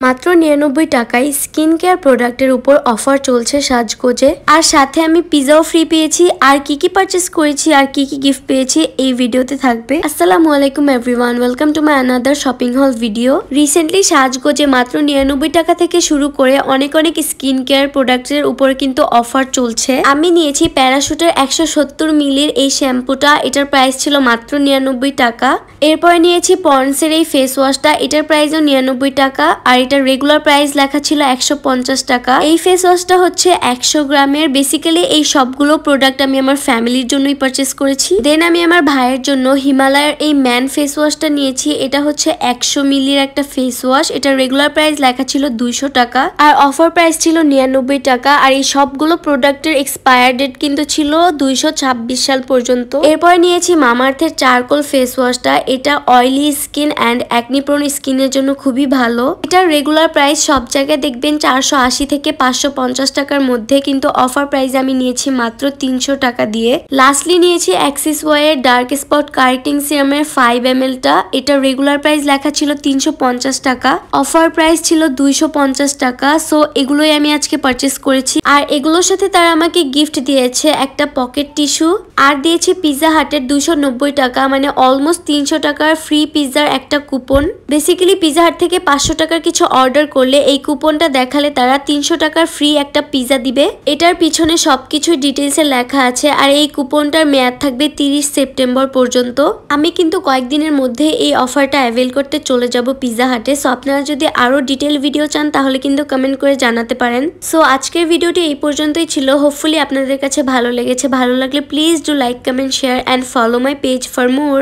মাত্র 99 টাকায় skin care প্রোডাক্টের উপর অফার চলছে সাজগোজে। আর সাথে আমি পিজাও ফ্রি পেয়েছি। আর কি কি পারচেস করেছি আর কি কি গিফট পেয়েছি এই ভিডিওতে থাকবে। আসসালামু আলাইকুম everyone, welcome to my another shopping হল ভিডিও। রিসেন্টলি সাজগোজে মাত্র 99 টাকা থেকে শুরু করে অনেক স্কিন কেয়ার প্রোডাক্টের উপর কিন্তু অফার চলছে। আমি নিয়েছি প্যারাশুটের 170 মিলির এই শ্যাম্পুটা, এটার প্রাইস ছিল মাত্র 99 টাকা। এরপরে নিয়েছি পন্ডসের এই ফেস ওয়াশটা, এটার প্রাইসও 99 টাকা। আর এটার রেগুলার প্রাইস লেখা ছিল 150 টাকা। এই ফেস ওয়াশটা হচ্ছে 100 গ্রামের। বেসিক্যালি এই সবগুলো প্রোডাক্ট আমি আমার ফ্যামিলির জন্যই পারচেস করেছি। দেন আমি আমার ভাইয়ের জন্য হিমালয়ের এই ম্যান ফেস ওয়াশটা নিয়েছি। এটা হচ্ছে 100 মিলির একটা ফেস ওয়াশ। এটার রেগুলার প্রাইস লেখা ছিল 200 টাকা আর অফার প্রাইস ছিল 99 টাকা। আর এই সবগুলো প্রোডাক্টের এক্সপায়ার ডেট কিন্তু ছিল 2026 সাল পর্যন্ত। এরপরে নিয়েছি মামাআর্থের চারকোল ফেস ওয়াশটা। এটা oily skin and acne prone স্কিনের জন্য খুবই ভালো। এটার রেগুলার প্রাইস সব জায়গায় দেখবেন 480 থেকে 550 টাকার মধ্যে, কিন্তু অফার প্রাইস আমি নিয়েছি মাত্র 300 টাকা দিয়ে। লাস্টলি নিয়েছি অ্যাক্সিস ওয়াইয়ের ডার্ক স্পট কারেক্টিং সিরামের 5 ml টা। এটার রেগুলার প্রাইস লেখা ছিল 350 টাকা, অফার প্রাইস ছিল 250 টাকা। সো এগুলোই আমি আজকে পারচেস করেছি। আর এগুলোর সাথে তারা আমাকে গিফট দিয়েছে একটা পকেট টিস্যু আর দিয়েছে পিৎজা হাটের 290 টাকা, মানে অলমোস্ট 300 টাকার ফ্রি পিৎজার একটা কুপন। বেসিক্যালি পিৎজা হাট থেকে 500 টাকার কিছু অর্ডার করলে এই কুপনটা দেখালে তারা 300 টাকার ফ্রি একটা পিৎজা দিবে। এটার পিছনে সবকিছু ডিটেলসে লেখা আছে। আর এই কুপনটার মেয়াদ থাকবে 30 সেপ্টেম্বর পর্যন্ত। আমি কিন্তু কয়েকদিনের মধ্যে এই অফারটা অ্যাভেল করতে চলে যাব পিৎজা হাটে। সো আপনারা যদি আরো ডিটেল ভিডিও চান তাহলে কিন্তু কমেন্ট করে জানাতে পারেন। সো আজকের ভিডিওটি এই পর্যন্তই ছিল। হোপফুলি আপনাদের কাছে ভালো লেগেছে। ভালো লাগলে please do like, comment, share and follow my page for more.